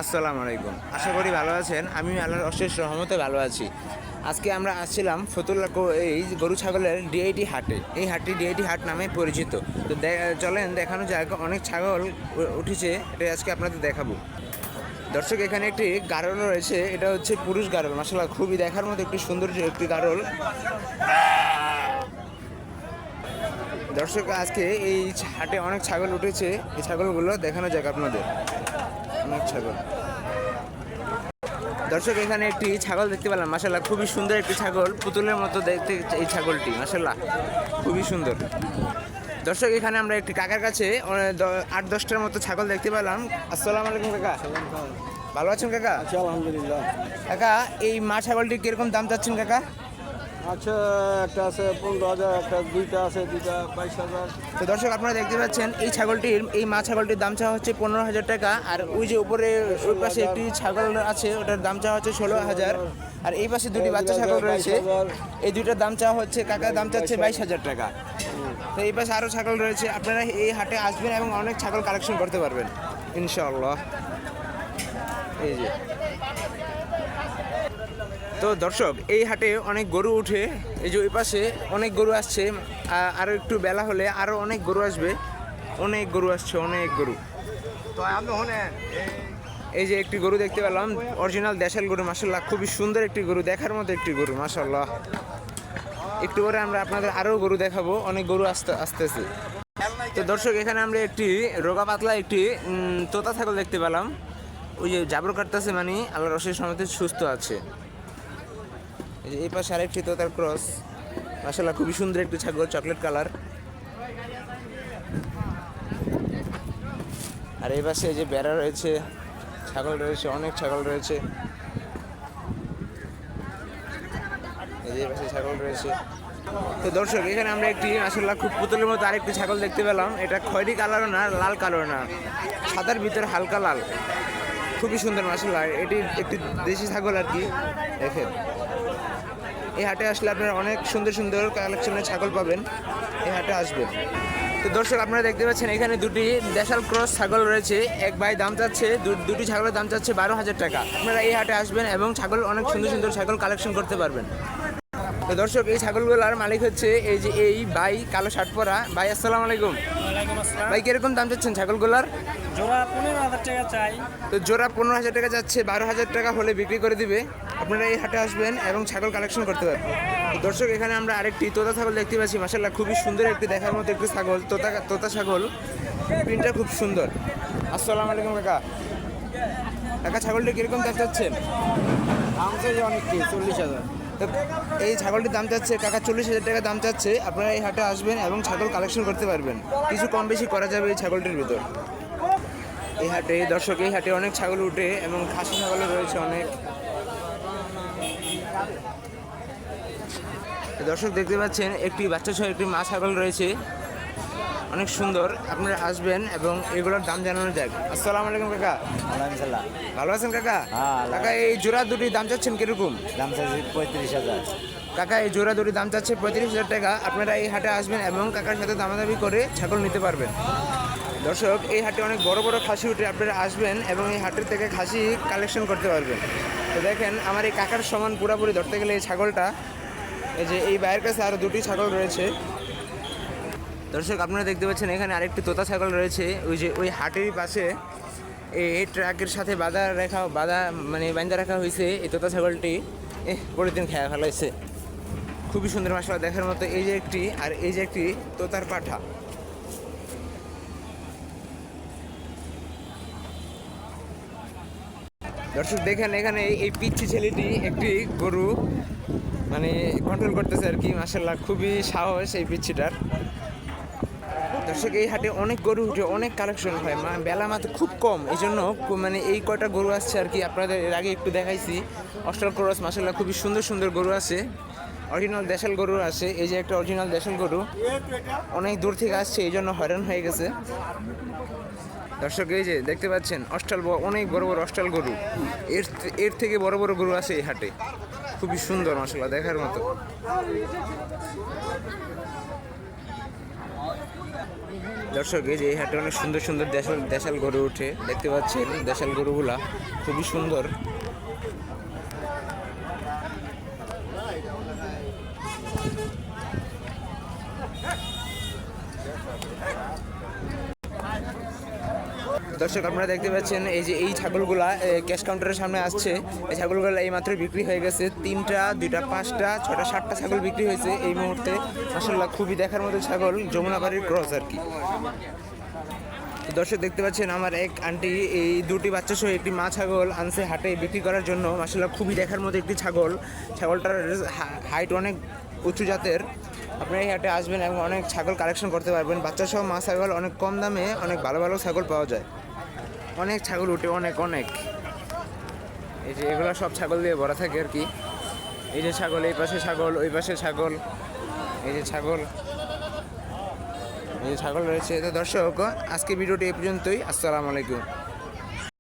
আসসালামু আলাইকুম। আশা করি ভালো আছেন। আমি আল্লাহর অশেষ রহমতে ভালো আছি। আজকে আমরা আসছিলাম ফতুল্লা এই গরু ছাগলের ডিআইটি হাটে। এই হাটটি ডিআইটি হাট নামে পরিচিত। তো চলেন দেখানো যায়, অনেক ছাগল উঠেছে, এটা আজকে আপনাদের দেখাবো। দর্শক, এখানে একটি গাড়ল রয়েছে, এটা হচ্ছে পুরুষ গাড়ল। মাশাআল্লাহ, খুবই দেখার মতো একটি সুন্দর একটি গাড়ল। দর্শক, আজকে এই হাটে অনেক ছাগল উঠেছে, এই ছাগলগুলো দেখানো যাক আপনাদের। অনেক ছাগল। দর্শক, এখানে একটি ছাগল দেখতে পেলাম, মাশাআল্লাহ খুবই সুন্দর একটি ছাগল, পুতুলের মতো দেখতে এই ছাগলটি, মাশাআল্লাহ খুবই সুন্দর। দর্শক, এখানে আমরা একটি কাকার কাছে 8-10টার মতো ছাগল দেখতে পেলাম। আসসালামু আলাইকুম কাকা, ভালো আছেন কাকা? আলহামদুলিল্লাহ। কাকা, এই মা ছাগলটি কিরকম দাম চাচ্ছেন কাকা? আচ্ছা, একটা আছে 15,000, একটা দুইটা আছে, দুইটা 22,000। তো দর্শক, আপনারা দেখতে পাচ্ছেন এই মা ছাগলটির দাম চাওয়া হচ্ছে 15,000 টাকা। আর ওই যে উপরে ওই পাশে একটি ছাগল আছে, ওটার দাম চাওয়া হচ্ছে 16,000। আর এই পাশে দুটি বাচ্চা ছাগল রয়েছে, এই দুইটার দাম চাওয়া হচ্ছে, কাকার দাম চাচ্ছে 22,000 টাকা। তো এই পাশে আরও ছাগল রয়েছে। আপনারা এই হাটে আসবেন এবং অনেক ছাগল কালেকশন করতে পারবেন ইনশাআল্লাহ। এই যে, তো দর্শক, এই হাটে অনেক গরু উঠে, এই যে ওই পাশে অনেক গরু আসছে। আরও একটু বেলা হলে আরও অনেক গরু আসবে, অনেক গরু আসছে, অনেক গরু। তো আমি এই যে একটি গরু দেখতে পেলাম, অরিজিনাল দেশাল গরু, মাশাআল্লাহ খুবই সুন্দর একটি গরু, দেখার মতো একটি গরু, মাশাআল্লাহ। একটু পরে আমরা আপনাদের আরও গরু দেখাবো, অনেক গরু আসতেছে। তো দর্শক, এখানে আমরা একটি রোগা পাতলা একটি তোতা ছাগল দেখতে পেলাম। ওই যে জাবর কাটতেছে, মানে আল্লাহর অশেষ রহমতে সুস্থ আছে। এই পাশে আরেকটি তোতার ক্রস, মাশাআল্লাহ খুবই সুন্দর একটি ছাগল, চকলেট কালার। আর এই পাশে যে বেড়া রয়েছে, ছাগল রয়েছে, অনেক ছাগল রয়েছে। এই পাশে ছাগল রয়েছে। তো দর্শক, এখানে আমরা একটি মাশাআল্লাহ খুব পুতুলের মতো আরেকটি ছাগল দেখতে পেলাম। এটা খয়েরি কালারও না, লাল কালারও না, সাদার ভিতরে হালকা লাল, খুবই সুন্দর মাশাআল্লাহ। এটি একটি দেশি ছাগল আর কি। দেখেন, এই হাটে আসলে আপনারা অনেক সুন্দর সুন্দর কালেকশনের ছাগল পাবেন, এই হাটে আসবেন। তো দর্শক, আপনারা দেখতে পাচ্ছেন এখানে দুটি দেশাল ক্রস ছাগল রয়েছে। এক ভাই দাম চাচ্ছে, দুটি ছাগলের দাম চাচ্ছে 12,000 টাকা। আপনারা এই হাটে আসবেন এবং ছাগল অনেক সুন্দর সুন্দর ছাগল কালেকশন করতে পারবেন। তো দর্শক, এই ছাগলগুলোর মালিক হচ্ছে এই ভাই, কালো শার্ট পরা ভাই। আসসালামু আলাইকুম। ভাই, কিরকম দাম চাচ্ছেন ছাগলগুলোর? জোড়া 15,000 টাকা চাই। তো জোড়া 15,000 টাকা যাচ্ছে, 12,000 টাকা হলে বিক্রি করে দিবে। আপনারা এই হাটে আসবেন এবং ছাগল কালেকশন করতে পারবেন। দর্শক, এখানে আমরা আরেকটি তোতা ছাগল দেখতে পাচ্ছি, মাশাআল্লাহ খুবই সুন্দর একটি দেখার মতো একটি ছাগল, তোতা ছাগল, প্রিন্টটা খুব সুন্দর। আসসালামু আলাইকুম কাকা। কাকা, ছাগলটা কিরকম দাম চাচ্ছেন? দাম চাই অনেক, 40,000। তো এই ছাগলটির দাম চাচ্ছে কাকা 40,000 টাকা দাম চাচ্ছে। আপনারা এই হাটে আসবেন এবং ছাগল কালেকশন করতে পারবেন, কিছু কম বেশি করা যাবে এই ছাগলটির ভিতর। এই হাটে দর্শক, এই হাটে অনেক ছাগল উঠে এবং খাসি ছাগলও রয়েছে অনেক। দর্শক, দেখতে পাচ্ছেন একটি বাচ্চা সহ একটি মা ছাগল রয়েছে, অনেক সুন্দর। আপনারা আসবেন এবং এগুলোর দাম জানানো যাক। আসসালামু আলাইকুম কাকা। আলহামদুলিল্লাহ। ভালো আছেন কাকা? হ্যাঁ। কাকা, এই জোড়া দুটি দাম চাচ্ছেন কিরকম? দাম চাইছি 35,000। কাকা, এই জোড়া দুটি দাম চাচ্ছে 35,000 টাকা। আপনারা এই হাটে আসবেন এবং কাকার সাথে দামাদামি করে ছাগল নিতে পারবেন। দর্শক, এই হাটে অনেক বড় বড় খাসি উঠে, আপনারা আসবেন এবং এই হাটের থেকে খাসি কালেকশন করতে পারবেন। তো দেখেন, আমার এই কাকার সমান পুরাপুরি ধরতে গেলে এই ছাগলটা, এই যে এই বাইরের কাছে আরও দুটি ছাগল রয়েছে। দর্শক, আপনারা দেখতে পাচ্ছেন এখানে আরেকটি তোতা ছাগল রয়েছে, ওই যে ওই হাটের পাশে এই ট্রাকের সাথে বাঁধা রাখা হয়েছে এই তোতা ছাগলটি। পরের দিন খেয়া ফেলাইছে, খুবই সুন্দর মাশাআল্লাহ দেখার মতো। এই যে একটি, আর এই যে একটি তোতার পাঠা। দর্শক, দেখেন এখানে এই পিচ্ছি ছেলেটি একটি গরু কন্ট্রোল করতেছে আর কি, মাশাআল্লাহ খুবই সাহস এই পিচ্ছিটার। দর্শক, এই হাটে অনেক গরু উঠে, অনেক কালেকশন হয়, বেলা মাত্র খুব কম, এই জন্য এই কয়টা গরু আসছে আর কি। আপনাদের এর আগে একটু দেখাইছি অস্ট্রাল ক্রস, মাশাআল্লাহ খুবই সুন্দর সুন্দর গরু আছে, অরিজিনাল দেশাল গরু আছে। এই যে একটা অরিজিনাল দেশাল গরু, অনেক দূর থেকে আসছে, এই জন্য হয়রান হয়ে গেছে। দর্শক, এই যে দেখতে পাচ্ছেন অনেক বড় বড় অস্ট্রাল গরু, এর থেকে বড় বড় গরু আছে এই হাটে, খুবই সুন্দর মাশাআল্লাহ দেখার মতো। দর্শক এই যে এই হাটে অনেক সুন্দর সুন্দর দেশাল দেশাল গরু উঠে দেখতে পাচ্ছেন দেশাল গরুগুলা খুবই সুন্দর। দর্শক আপনারা দেখতে পাচ্ছেন এই যে এই ছাগলগুলা ক্যাশ কাউন্টারের সামনে আসছে। এই ছাগলগুলো এই মাত্র বিক্রি হয়ে গেছে। 3টা 2টা 5টা 6টা 7টা ছাগল বিক্রি হয়েছে এই মুহূর্তে। মাশাআল্লাহ খুবই দেখার মতো ছাগল, যমুনাবাড়ির ক্রস আর কি। দর্শক দেখতে পাচ্ছেন আমার এক আন্টি এই 2টি বাচ্চা সহ একটি মা ছাগল আনছে হাটে বিক্রি করার জন্য। মাশাআল্লাহ খুবই দেখার মতো একটি ছাগল। ছাগলটার হাইট অনেক উঁচু জাতের। আপনারা এই হাটে আসবেন এবং অনেক ছাগল কালেকশন করতে পারবেন। বাচ্চা সহ মা ছাগল অনেক কম দামে অনেক ভালো ভালো ছাগল পাওয়া যায়। অনেক ছাগল উঠে অনেক অনেক। এই যে এগুলো সব ছাগল দিয়ে ভরা থাকে আর কি। এই যে ছাগল, এই পাশে ছাগল, ওই পাশে ছাগল, এই যে ছাগল, এই যে ছাগল রয়েছে। তো দর্শক আজকে ভিডিওটি এই পর্যন্তই। আসসালামু আলাইকুম।